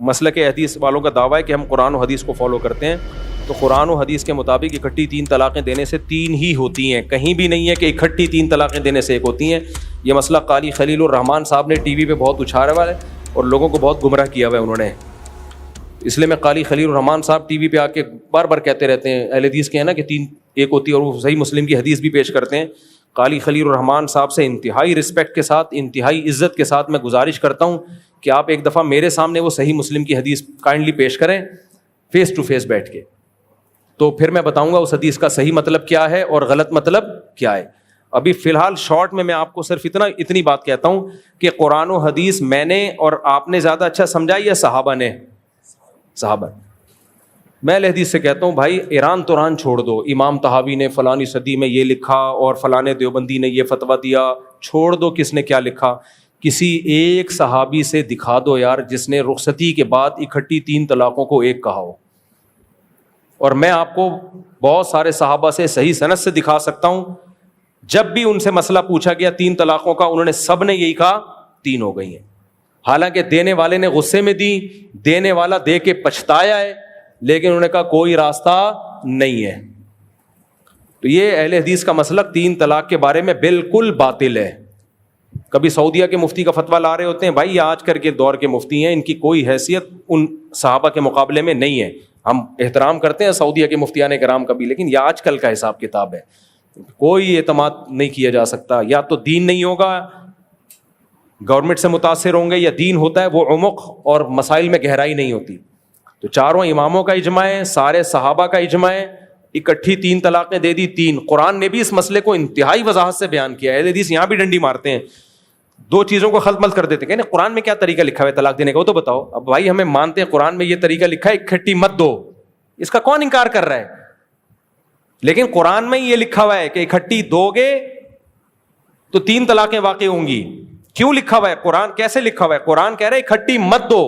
مسلک حدیث والوں کا دعویٰ ہے کہ ہم قرآن و حدیث کو فالو کرتے ہیں، تو قرآن و حدیث کے مطابق اکٹھی 3 طلاقیں دینے سے 3 ہی ہوتی ہیں، کہیں بھی نہیں ہے کہ اکٹھی 3 طلاقیں دینے سے 1 ہوتی ہیں۔ یہ مسئلہ قاری خلیل الرحمان صاحب نے ٹی وی پہ بہت اچھالا ہوا ہے اور لوگوں کو بہت گمراہ کیا ہوا ہے انہوں نے، اس لیے میں قاری خلیل الرحمان صاحب ٹی وی پہ آ کے بار بار کہتے رہتے ہیں، اہل حدیث کے ہیں نا کہ 3 1 ہوتی ہے، اور وہ صحیح مسلم کی حدیث بھی پیش کرتے ہیں۔ قاری خلیل الرحمان صاحب سے انتہائی رسپیکٹ کے ساتھ، انتہائی عزت کے ساتھ میں گزارش کرتا ہوں کہ آپ ایک دفعہ میرے سامنے وہ صحیح مسلم کی حدیث کائنڈلی پیش کریں فیس ٹو فیس بیٹھ کے، تو پھر میں بتاؤں گا اس حدیث کا صحیح مطلب کیا ہے اور غلط مطلب کیا ہے۔ ابھی فی الحال شارٹ میں آپ کو صرف اتنی بات کہتا ہوں کہ قرآن و حدیث میں نے اور آپ نے زیادہ اچھا سمجھا یا صحابہ نے؟ صحابہ۔ میں اہل حدیث سے کہتا ہوں بھائی ایران توران چھوڑ دو، امام طحاوی نے فلانی صدی میں یہ لکھا اور فلانے دیوبندی نے یہ فتویٰ دیا، چھوڑ دو کس نے کیا لکھا، کسی ایک صحابی سے دکھا دو یار جس نے رخصتی کے بعد اکٹھی 3 طلاقوں کو ایک کہا ہو، اور میں آپ کو بہت سارے صحابہ سے صحیح سند سے دکھا سکتا ہوں جب بھی ان سے مسئلہ پوچھا گیا 3 طلاقوں کا انہوں نے سب نے یہی کہا 3 ہو گئی ہیں، حالانکہ دینے والے نے غصے میں دی، دینے والا دے کے پچھتایا ہے، لیکن انہوں نے کہا کوئی راستہ نہیں ہے۔ تو یہ اہل حدیث کا مسلک 3 طلاق کے بارے میں بالکل باطل ہے۔ کبھی سعودیہ کے مفتی کا فتویٰ لا رہے ہوتے ہیں، بھائی یہ آج کل کے دور کے مفتی ہیں، ان کی کوئی حیثیت ان صحابہ کے مقابلے میں نہیں ہے، ہم احترام کرتے ہیں سعودیہ کے مفتیان کرام کا بھی، لیکن یہ آج کل کا حساب کتاب ہے، کوئی اعتماد نہیں کیا جا سکتا، یا تو دین نہیں ہوگا، گورنمنٹ سے متاثر ہوں گے، یا دین ہوتا ہے وہ عمق اور مسائل میں گہرائی نہیں ہوتی۔ تو چاروں اماموں کا اجماع ہے، سارے صحابہ کا اجماع ہے، اکٹھی 3 طلاقیں دے دی 3۔ قرآن نے بھی اس مسئلے کو انتہائی وضاحت سے بیان کیا ہے، اہل حدیث یہاں بھی ڈنڈی مارتے ہیں، 2 چیزوں کو خلط ملط کر دیتے ہیں کہ قرآن میں کیا طریقہ لکھا ہے طلاق دینے کا، وہ تو بتاؤ۔ اب بھائی ہمیں مانتے ہیں قرآن میں یہ طریقہ لکھا ہے اکٹھی مت دو، اس کا کون انکار کر رہا ہے، لیکن قرآن میں یہ لکھا ہوا ہے کہ اکٹھی دو گے تو 3 طلاقیں واقع ہوں گی۔ کیوں لکھا ہوا ہے قرآن، کیسے لکھا ہوا ہے؟ قرآن کہہ رہا ہے اکٹھی مت دو،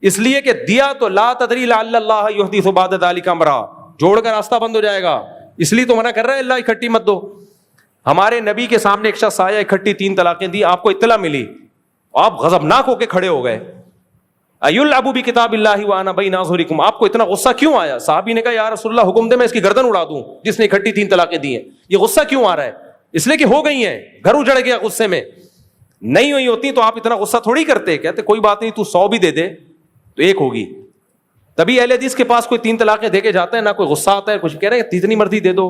اس لیے کہ دیا تو لا تدری لعل اللہ یحدث بعد ذلک امرا، جوڑ کا راستہ بند ہو جائے گا، اس لیے تو منع کر رہا ہے اللہ اکٹھی مت دو۔ ہمارے نبی کے سامنے ایک شخص آیا، اکٹھی 3 طلاقیں دی، آپ کو اطلاع ملی، آپ غضبناک ہو کے کھڑے ہو گئے، ایلعبوا بکتاب اللہ وانا بین اظہرکم، آپ کو اتنا غصہ کیوں آیا؟ صحابی نے کہا یا رسول اللہ حکم دے میں اس کی گردن اڑا دوں جس نے اکٹھی 3 طلاقیں دی ہیں۔ یہ غصہ کیوں آ رہا ہے؟ اس لیے کہ ہو گئی ہیں، گھر اجڑ گیا غصے میں، نہیں ہوئی ہوتی تو آپ اتنا غصہ تھوڑی کرتے، کہتے کوئی بات نہیں تو 100 بھی دے دے تو 1 ہوگی۔ تبھی اہل حدیث کے پاس کوئی 3 طلاقیں دے کے جاتا ہے، نہ کوئی غصہ آتا ہے، کچھ کہہ رہے ہیں جتنی مرضی دے دو،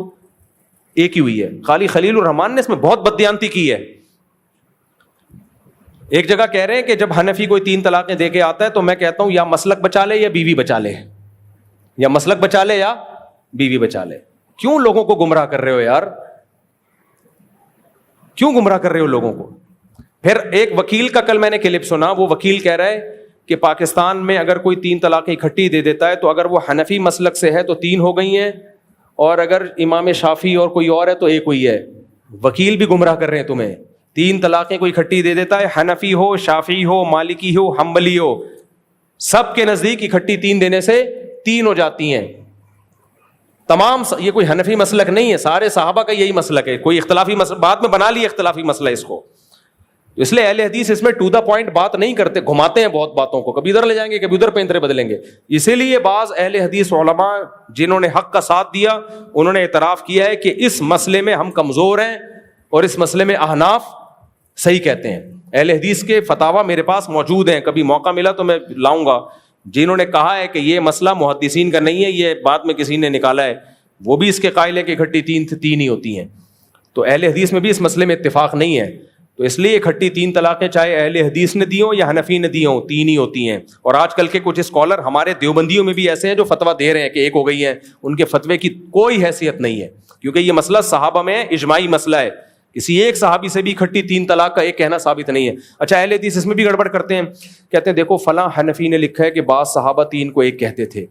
1 ہی ہوئی ہے۔ خالی خلیل الرحمان نے اس میں بہت بددیانتی کی ہے۔ ایک جگہ کہہ رہے ہیں کہ جب حنفی کوئی 3 طلاقیں دے کے آتا ہے تو میں کہتا ہوں یا مسلک بچا لے یا بیوی بچا لے، یا مسلک بچا لے یا بیوی بچا لے۔ کیوں لوگوں کو گمراہ کر رہے ہو یار، کیوں گمراہ کر رہے ہو لوگوں کو؟ پھر ایک وکیل کا کل میں نے کلپ سنا، وہ وکیل کہہ رہا ہے کہ پاکستان میں اگر کوئی 3 طلاقیں اکٹھی دے دیتا ہے تو اگر وہ حنفی مسلک سے ہے تو 3 ہو گئی ہیں، اور اگر امام شافعی اور کوئی اور ہے تو 1 ہوئی ہے۔ وکیل بھی گمراہ کر رہے ہیں تمہیں، 3 طلاقیں کوئی اکٹھی دے دیتا ہے، حنفی ہو، شافعی ہو، مالکی ہو، حنبلی ہو، سب کے نزدیک اکٹھی 3 دینے سے 3 ہو جاتی ہیں تمام۔ یہ کوئی حنفی مسلک نہیں ہے، سارے صحابہ کا یہی مسلک ہے، کوئی اختلافی مسلک بعد میں بنا لیا اختلافی مسئلہ اس کو، اس لیے اہل حدیث اس میں ٹو دا پوائنٹ بات نہیں کرتے، گھماتے ہیں بہت باتوں کو، کبھی ادھر لے جائیں گے کبھی ادھر پینترے بدلیں گے۔ اسی لیے بعض اہل حدیث علماء جنہوں نے حق کا ساتھ دیا انہوں نے اعتراف کیا ہے کہ اس مسئلے میں ہم کمزور ہیں اور اس مسئلے میں احناف صحیح کہتے ہیں۔ اہل حدیث کے فتاوی میرے پاس موجود ہیں، کبھی موقع ملا تو میں لاؤں گا، جنہوں نے کہا ہے کہ یہ مسئلہ محدثین کا نہیں ہے، یہ بعد میں کسی نے نکالا ہے، وہ بھی اس کے قائل ہے کہ اکٹھی 3 ہی ہوتی ہیں۔ تو اہل حدیث میں بھی اس مسئلے میں اتفاق نہیں ہے، تو اس لیے اکٹھی 3 طلاقیں چاہے اہل حدیث نے دی ہوں یا حنفی نے دی ہوں 3 ہی ہوتی ہیں۔ اور آج کل کے کچھ اسکالر ہمارے دیوبندیوں میں بھی ایسے ہیں جو فتویٰ دے رہے ہیں کہ 1 ہو گئی ہیں، ان کے فتوے کی کوئی حیثیت نہیں ہے، کیونکہ یہ مسئلہ صحابہ میں اجماعی مسئلہ ہے، کسی ایک صحابی سے بھی اکٹھی 3 طلاق کا 1 کہنا ثابت نہیں ہے۔ اچھا اہل حدیث اس میں بھی گڑبڑ کرتے ہیں، کہتے ہیں دیکھو فلاں حنفی نے لکھا ہے کہ بعض صحابہ 3 کو 1 کہتے تھے،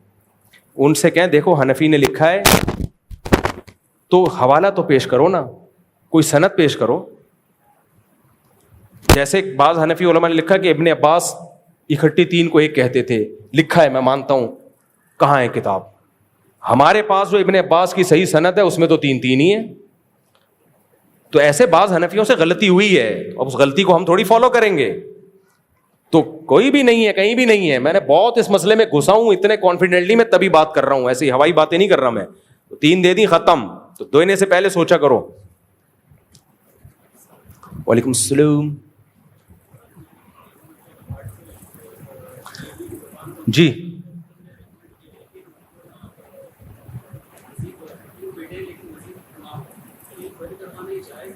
ان سے کہیں دیکھو حنفی نے لکھا ہے تو حوالہ تو پیش کرو نا، کوئی سند پیش کرو۔ جیسے بعض حنفی علماء نے لکھا کہ ابن عباس اکٹھی 3 کو 1 کہتے تھے، لکھا ہے میں مانتا ہوں، کہاں ہے کتاب؟ ہمارے پاس جو ابن عباس کی صحیح سند ہے اس میں تو 3 ہی ہے۔ تو ایسے بعض حنفیوں سے غلطی ہوئی ہے، اب اس غلطی کو ہم تھوڑی فالو کریں گے۔ تو کوئی بھی نہیں ہے, کہیں بھی نہیں ہے. میں نے بہت اس مسئلے میں گھسا ہوں اتنے کانفیڈنٹلی, میں تبھی بات کر رہا ہوں, ایسی ہوائی باتیں نہیں کر رہا میں. 3 دے دی ختم, تو دینے سے پہلے سوچا کرو. وعلیکم السلام. جی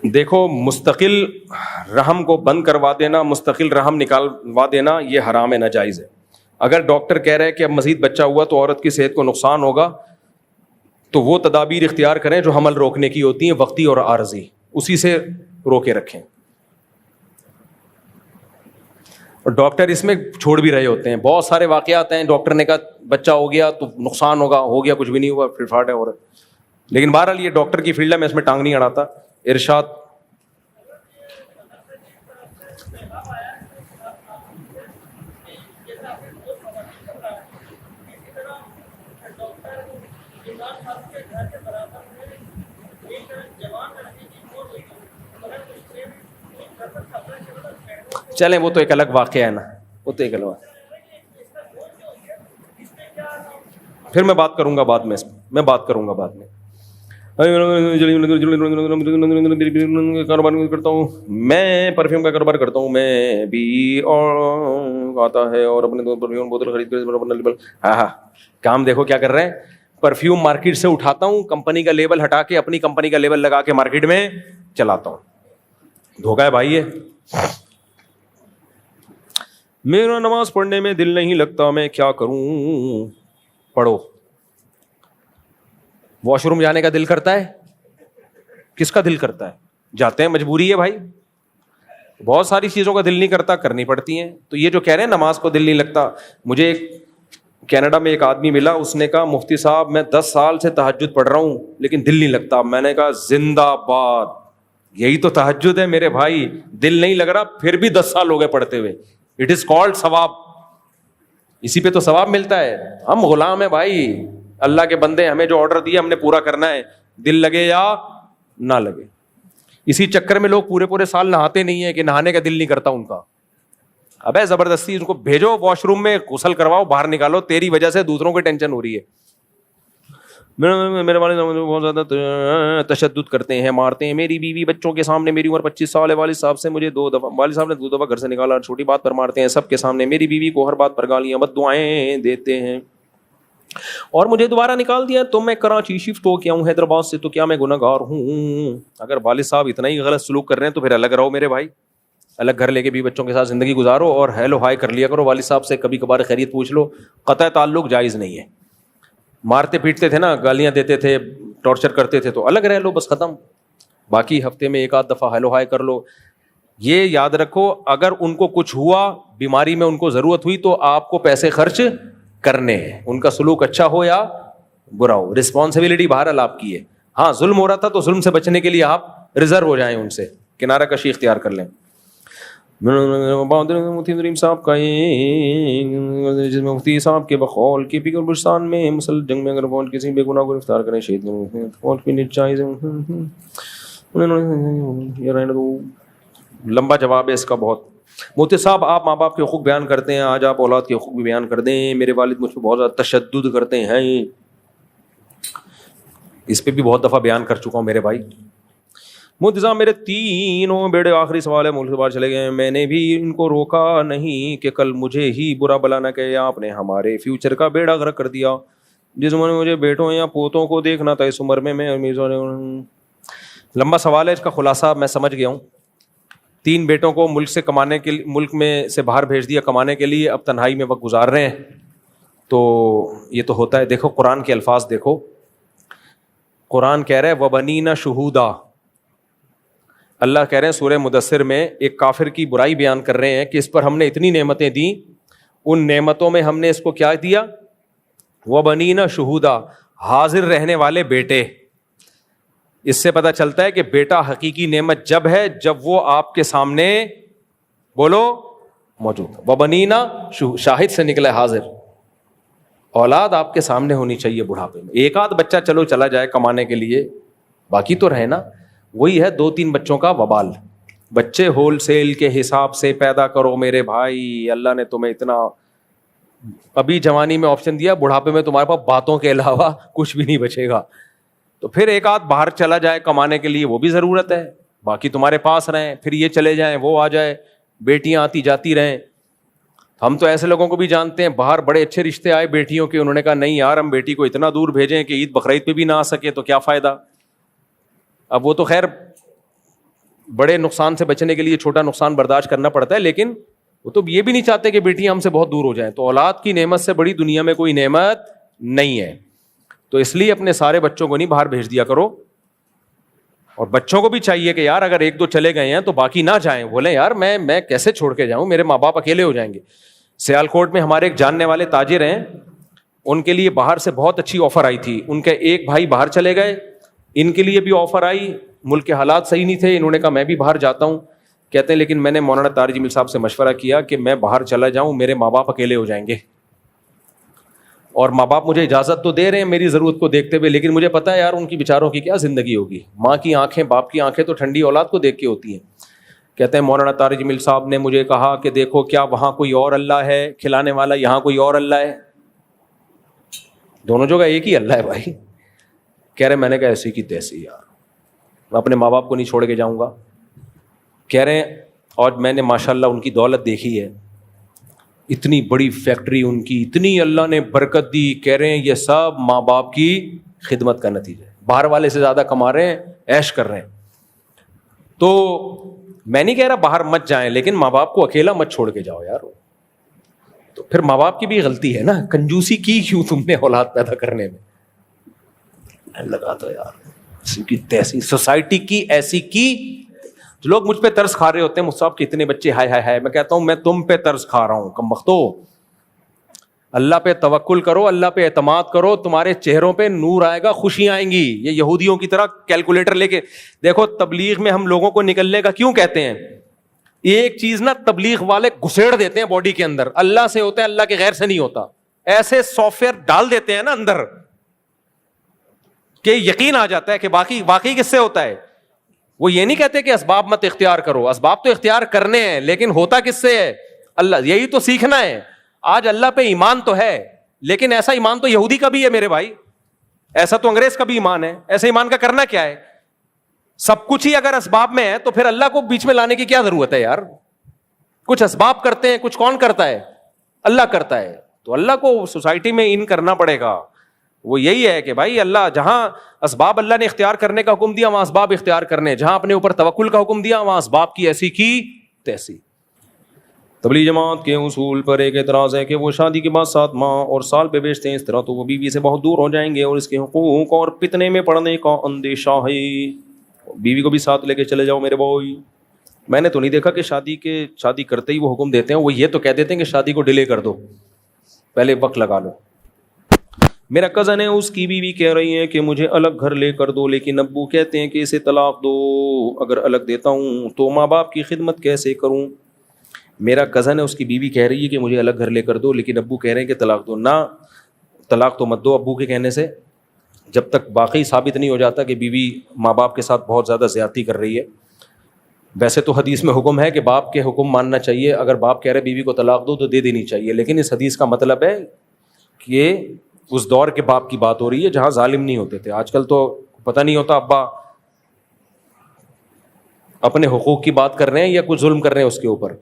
دیکھو, مستقل رحم کو بند کروا دینا, مستقل رحم نکالوا دینا, یہ حرام ہے, ناجائز ہے. اگر ڈاکٹر کہہ رہے ہیں کہ اب مزید بچہ ہوا تو عورت کی صحت کو نقصان ہوگا, تو وہ تدابیر اختیار کریں جو حمل روکنے کی ہوتی ہیں, وقتی اور عارضی, اسی سے روکے رکھیں. اور ڈاکٹر اس میں چھوڑ بھی رہے ہوتے ہیں, بہت سارے واقعات ہیں, ڈاکٹر نے کہا بچہ ہو گیا تو نقصان ہوگا, ہو گیا کچھ بھی نہیں ہوا, پھر فاٹ ہے عورت. لیکن بہرحال یہ ڈاکٹر کی فیلڈ ہے, میں اس میں ٹانگ نہیں اڑاتا. ارشاد. چلیں وہ تو ایک الگ واقعہ ہے نا, وہ تو ایک الگ, پھر میں بات کروں گا بعد میں, میں بات کروں گا بعد میں. کاروبار کرتا ہوں میں, پرفیوم کا کاروبار کرتا ہوں میں بھی, اور آتا ہے اور اپنے پرفیوم بوتل خرید کر, ہاں کام دیکھو کیا کر رہے ہیں. پرفیوم مارکیٹ سے اٹھاتا ہوں, کمپنی کا لیبل ہٹا کے اپنی کمپنی کا لیبل لگا کے مارکیٹ میں چلاتا ہوں. دھوکا ہے بھائی یہ. میرا نماز پڑھنے میں دل نہیں لگتا, میں کیا کروں؟ پڑھو. واش روم جانے کا دل کرتا ہے؟ کس کا دل کرتا ہے؟ جاتے ہیں, مجبوری ہے بھائی. بہت ساری چیزوں کا دل نہیں کرتا, کرنی پڑتی ہیں. تو یہ جو کہہ رہے ہیں نماز کو دل نہیں لگتا, مجھے کینیڈا میں ایک آدمی ملا, اس نے کہا مفتی صاحب میں 10 سال سے تہجد پڑھ رہا ہوں لیکن دل نہیں لگتا. میں نے کہا زندہ باد, یہی تو تہجد ہے میرے بھائی. دل نہیں لگ رہا پھر بھی 10 سال ہو گئے پڑھتے ہوئے, اٹ از کالڈ ثواب. اسی پہ تو ثواب ملتا ہے. ہم غلام ہیں بھائی, اللہ کے بندے, ہمیں جو آرڈر دیا ہم نے پورا کرنا ہے, دل لگے یا نہ لگے. اسی چکر میں لوگ پورے سال نہاتے نہیں ہیں کہ نہانے کا دل نہیں کرتا ان کا. ابے زبردستی ان کو بھیجو واش روم میں, غسل کرواؤ, باہر نکالو, تیری وجہ سے دوسروں کو ٹینشن ہو رہی ہے. میرے والد بہت زیادہ تشدد کرتے ہیں, مارتے ہیں. میری بیوی بچوں کے سامنے, میری عمر 25 سال ہے, والد صاحب نے 2 دفعہ گھر سے نکالا, چھوٹی بات پر مارتے ہیں سب کے سامنے. میری بیوی کو ہر بات پر گالیاں بد دعائیں دیتے ہیں اور مجھے دوبارہ نکال دیا. تو میں کراچی شفٹ ہو کے آؤں حیدرآباد سے, تو کیا میں گناہ گار ہوں؟ اگر والد صاحب اتنا ہی غلط سلوک کر رہے ہیں تو پھر الگ رہو میرے بھائی, الگ گھر لے کے بھی بچوں کے ساتھ زندگی گزارو, اور ہیلو ہائی کر لیا کرو والد صاحب سے, کبھی کبھار خیریت پوچھ لو. قطع تعلق جائز نہیں ہے. مارتے پیٹتے تھے نا, گالیاں دیتے تھے, ٹارچر کرتے تھے, تو الگ رہ لو بس, ختم. باقی ہفتے میں 1 آدھ دفعہ ہیلو ہائی کر لو. یہ یاد رکھو, اگر ان کو کچھ ہوا, بیماری میں ان کو ضرورت ہوئی, تو آپ کو پیسے خرچ کرنے ہیں. ان کا سلوک اچھا ہو یا برا ہو, رسپانسبلٹی بہرحال آپ کی ہے. ہاں ظلم ہو رہا تھا تو ظلم سے بچنے کے لیے آپ ریزرو ہو جائیں, ان سے کنارہ کشی اختیار کر لیں. مفتی صاحب کا جس میں مفتی صاحب کے بقول کی فکر بلوچستان میں مسلح جنگ میں اگر فوج کسی بے گناہ کو گرفتار کریں, شہید فوج کی نیچائز. لمبا جواب ہے اس کا بہت. مفتی صاحب آپ ماں باپ کے حقوق بیان کرتے ہیں, آج آپ اولاد کے حقوق بھی بیان کر دیں. میرے والد مجھ پہ بہت زیادہ تشدد کرتے ہیں, اس پہ بھی بہت دفعہ بیان کر چکا ہوں میرے بھائی. مفتی صاحب میرے 3 بیٹے, آخری سوال ہے, ملک سے باہر چلے گئے. میں نے بھی ان کو روکا نہیں کہ کل مجھے ہی برا بلا نہ کہے. آپ نے ہمارے فیوچر کا بیڑا غرق کر دیا. جس عمر میں مجھے بیٹوں یا پوتوں کو دیکھنا تھا, اس عمر میں لمبا سوال ہے, اس کا خلاصہ میں سمجھ گیا ہوں. 3 بیٹوں کو ملک میں سے باہر بھیج دیا کمانے کے لیے, اب تنہائی میں وقت گزار رہے ہیں. تو یہ تو ہوتا ہے. دیکھو قرآن کے الفاظ دیکھو, قرآن کہہ رہا ہے وَبَنِينَ شُهُودًا. اللہ کہہ رہے ہیں سورہ مدثر میں, ایک کافر کی برائی بیان کر رہے ہیں کہ اس پر ہم نے اتنی نعمتیں دیں, ان نعمتوں میں ہم نے اس کو کیا دیا؟ وَبَنِينَ شُهُودًا, حاضر رہنے والے بیٹے. اس سے پتہ چلتا ہے کہ بیٹا حقیقی نعمت جب ہے جب وہ آپ کے سامنے بولو موجود. وَبَنِينَ شاہد سے نکلا ہے حاضر. اولاد آپ کے سامنے ہونی چاہیے بڑھاپے میں. 1 آدھ بچہ چلو چلا جائے کمانے کے لیے, باقی تو رہے نا. وہی ہے 2-3 بچوں کا وبال. بچے ہول سیل کے حساب سے پیدا کرو میرے بھائی. اللہ نے تمہیں اتنا ابھی جوانی میں آپشن دیا, بڑھاپے میں تمہارے پاس باتوں کے علاوہ کچھ بھی نہیں بچے گا. تو پھر ایک آدھ باہر چلا جائے کمانے کے لیے, وہ بھی ضرورت ہے, باقی تمہارے پاس رہیں. پھر یہ چلے جائیں, وہ آ جائے, بیٹیاں آتی جاتی رہیں. ہم تو ایسے لوگوں کو بھی جانتے ہیں, باہر بڑے اچھے رشتے آئے بیٹیوں کے, انہوں نے کہا نہیں یار ہم بیٹی کو اتنا دور بھیجیں کہ عید بقرعید پہ بھی نہ آ سکے تو کیا فائدہ. اب وہ تو خیر بڑے نقصان سے بچنے کے لیے چھوٹا نقصان برداشت کرنا پڑتا ہے, لیکن وہ تو یہ بھی نہیں چاہتے کہ بیٹیاں ہم سے بہت دور ہو جائیں. تو اولاد کی نعمت سے بڑی دنیا میں کوئی نعمت نہیں ہے. تو اس لیے اپنے سارے بچوں کو نہیں باہر بھیج دیا کرو. اور بچوں کو بھی چاہیے کہ یار اگر ایک دو چلے گئے ہیں تو باقی نہ جائیں. بولیں یار میں کیسے چھوڑ کے جاؤں, میرے ماں باپ اکیلے ہو جائیں گے. سیالکوٹ میں ہمارے ایک جاننے والے تاجر ہیں, ان کے لیے باہر سے بہت اچھی آفر آئی تھی. ان کے ایک بھائی باہر چلے گئے, ان کے لیے بھی آفر آئی, ملک کے حالات صحیح نہیں تھے, انہوں نے کہا میں بھی باہر جاتا ہوں. کہتے ہیں لیکن میں نے مولانا طارق جمیل صاحب سے مشورہ کیا کہ میں باہر چلا جاؤں, میرے ماں باپ اکیلے ہو جائیں گے. اور ماں باپ مجھے اجازت تو دے رہے ہیں میری ضرورت کو دیکھتے ہوئے, لیکن مجھے پتا ہے یار ان کی بیچاروں کی کیا زندگی ہوگی. ماں کی آنکھیں باپ کی آنکھیں تو ٹھنڈی اولاد کو دیکھ کے ہوتی ہیں. کہتے ہیں مولانا طارق جمیل صاحب نے مجھے کہا کہ دیکھو کیا وہاں کوئی اور اللہ ہے کھلانے والا, یہاں کوئی اور اللہ ہے؟ دونوں جگہ ایک ہی اللہ ہے بھائی. کہہ رہے میں نے کہا ایسی کی تیسی یار, میں اپنے ماں باپ کو نہیں چھوڑ کے جاؤں گا. کہہ رہے ہیں اور میں نے ماشاءاللہ ان کی دولت دیکھی ہے, اتنی بڑی فیکٹری ان کی, اتنی اللہ نے برکت دی. کہہ رہے ہیں یہ سب ماں باپ کی خدمت کا نتیجہ ہے. باہر والے سے زیادہ کما رہے ہیں, عیش کر رہے ہیں. تو میں نہیں کہہ رہا باہر مت جائیں, لیکن ماں باپ کو اکیلا مت چھوڑ کے جاؤ یار. تو پھر ماں باپ کی بھی غلطی ہے نا, کنجوسی کی کیوں تم نے اولاد پیدا کرنے میں. لگا تو یار تیسی سوسائٹی کی ایسی کی. جو لوگ مجھ پہ ترس کھا رہے ہوتے ہیں, مجھ صاحب کے اتنے بچے ہائے ہائے ہائے, میں کہتا ہوں میں تم پہ ترس کھا رہا ہوں. کم بختو, اللہ پہ توکل کرو, اللہ پہ اعتماد کرو, تمہارے چہروں پہ نور آئے گا, خوشیاں آئیں گی. یہ یہودیوں کی طرح کیلکولیٹر لے کے دیکھو. تبلیغ میں ہم لوگوں کو نکلنے کا کیوں کہتے ہیں, ایک چیز نا تبلیغ والے گھسیڑ دیتے ہیں باڈی کے اندر, اللہ سے ہوتا ہے اللہ کے غیر سے نہیں ہوتا. ایسے سافٹ ویئر ڈال دیتے ہیں نا اندر کہ یقین آ جاتا ہے کہ واقعی کس سے ہوتا ہے. وہ یہ نہیں کہتے کہ اسباب مت اختیار کرو, اسباب تو اختیار کرنے ہیں, لیکن ہوتا کس سے ہے؟ اللہ. یہی تو سیکھنا ہے. آج اللہ پہ ایمان تو ہے, لیکن ایسا ایمان تو یہودی کا بھی ہے میرے بھائی, ایسا تو انگریز کا بھی ایمان ہے. ایسے ایمان کا کرنا کیا ہے؟ سب کچھ ہی اگر اسباب میں ہے تو پھر اللہ کو بیچ میں لانے کی کیا ضرورت ہے یار. کچھ اسباب کرتے ہیں, کچھ کون کرتا ہے؟ اللہ کرتا ہے. تو اللہ کو سوسائٹی میں ان کرنا پڑے گا. وہ یہی ہے کہ بھائی اللہ جہاں اسباب اللہ نے اختیار کرنے کا حکم دیا وہاں اسباب اختیار کرنے, جہاں اپنے اوپر توکل کا حکم دیا وہاں اسباب کی ایسی کی تیسی. تبلیغ جماعت کے اصول پر ایک اعتراض ہے کہ وہ شادی کے بعد 7 ماہ اور سال پہ بیچتے ہیں, اس طرح تو وہ بیوی سے بہت دور ہو جائیں گے اور اس کے حقوق اور فتنے میں پڑنے کا اندیشہ ہے. بیوی کو بھی ساتھ لے کے چلے جاؤ میرے بھائی. میں نے تو نہیں دیکھا کہ شادی کرتے ہی وہ حکم دیتے ہیں. وہ یہ تو کہہ دیتے ہیں کہ شادی کو ڈیلے کر دو, پہلے وقت لگا لو. میرا کزن ہے, اس کی بیوی کہہ رہی ہے کہ مجھے الگ گھر لے کر دو, لیکن ابو کہتے ہیں کہ اسے طلاق دو. اگر الگ دیتا ہوں تو ماں باپ کی خدمت کیسے کروں؟ میرا کزن ہے, اس کی بیوی کہہ رہی ہے کہ مجھے الگ گھر لے کر دو, لیکن ابو کہہ رہے ہیں کہ طلاق دو. نہ, طلاق تو مت دو ابو کے کہنے سے, جب تک واقعی ثابت نہیں ہو جاتا کہ بیوی ماں باپ کے ساتھ بہت زیادہ زیادتی کر رہی ہے. ویسے تو حدیث میں حکم ہے کہ باپ کے حکم ماننا چاہیے. اگر باپ کہہ رہے بیوی کو طلاق دو تو دے دینی چاہیے, لیکن اس حدیث کا مطلب ہے کہ اس دور کے باپ کی بات ہو رہی ہے جہاں ظالم نہیں ہوتے تھے. آج کل تو پتہ نہیں ہوتا ابا اپنے حقوق کی بات کر رہے ہیں یا کچھ ظلم کر رہے ہیں اس کے اوپر.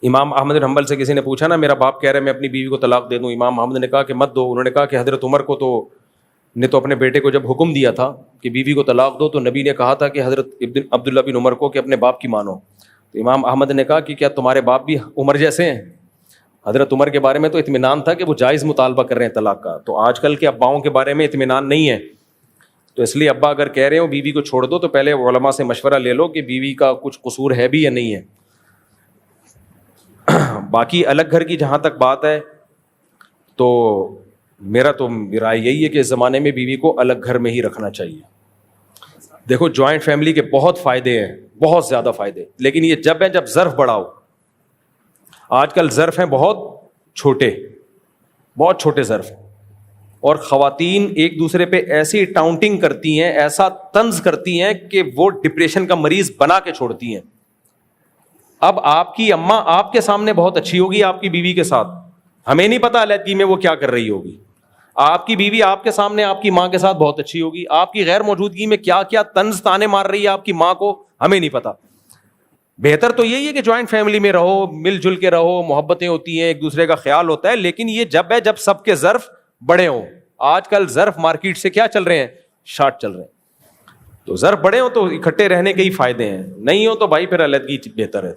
امام احمد بن حنبل سے کسی نے پوچھا نا, میرا باپ کہہ رہے میں اپنی بیوی کو طلاق دے دوں. امام احمد نے کہا کہ مت دو. انہوں نے کہا کہ حضرت عمر کو نے تو اپنے بیٹے کو جب حکم دیا تھا کہ بیوی کو طلاق دو تو نبی نے کہا تھا کہ حضرت عبداللہ بن عمر کو کہ اپنے باپ کی مانو. تو امام احمد نے کہا کہ کیا تمہارے باپ بھی عمر جیسے ہیں؟ حضرت عمر کے بارے میں تو اطمینان تھا کہ وہ جائز مطالبہ کر رہے ہیں طلاق کا. تو آج کل کے اباؤں کے بارے میں اطمینان نہیں ہے. تو اس لیے ابا اگر کہہ رہے ہو بیوی کو چھوڑ دو تو پہلے علماء سے مشورہ لے لو کہ بیوی کا کچھ قصور ہے بھی یا نہیں ہے. باقی الگ گھر کی جہاں تک بات ہے تو میرا تو رائے یہی ہے کہ اس زمانے میں بیوی کو الگ گھر میں ہی رکھنا چاہیے. دیکھو جوائنٹ فیملی کے بہت فائدے ہیں, بہت زیادہ فائدے, لیکن یہ جب ظرف بڑھاؤ. آج کل ظرف ہیں بہت چھوٹے ظرف ہیں. اور خواتین ایک دوسرے پہ ایسی ٹاؤنٹنگ کرتی ہیں, ایسا طنز کرتی ہیں کہ وہ ڈپریشن کا مریض بنا کے چھوڑتی ہیں. اب آپ کی اماں آپ کے سامنے بہت اچھی ہوگی آپ کی بیوی کے ساتھ, ہمیں نہیں پتا علیحدگی میں وہ کیا کر رہی ہوگی. آپ کی بیوی آپ کے سامنے آپ کی ماں کے ساتھ بہت اچھی ہوگی, آپ کی غیر موجودگی میں کیا کیا طنز تانے مار رہی ہے آپ کی ماں کو, ہمیں نہیں پتا. بہتر تو یہی ہے کہ جوائنٹ فیملی میں رہو, مل جل کے رہو, محبتیں ہوتی ہیں, ایک دوسرے کا خیال ہوتا ہے, لیکن یہ جب ہے جب سب کے ظرف بڑے ہوں. آج کل ظرف مارکیٹ سے کیا چل رہے ہیں, شارٹ چل رہے ہیں. تو ظرف بڑے ہوں تو اکٹھے رہنے کے ہی فائدے ہیں, نہیں ہو تو بھائی پھر علیحدگی بہتر ہے.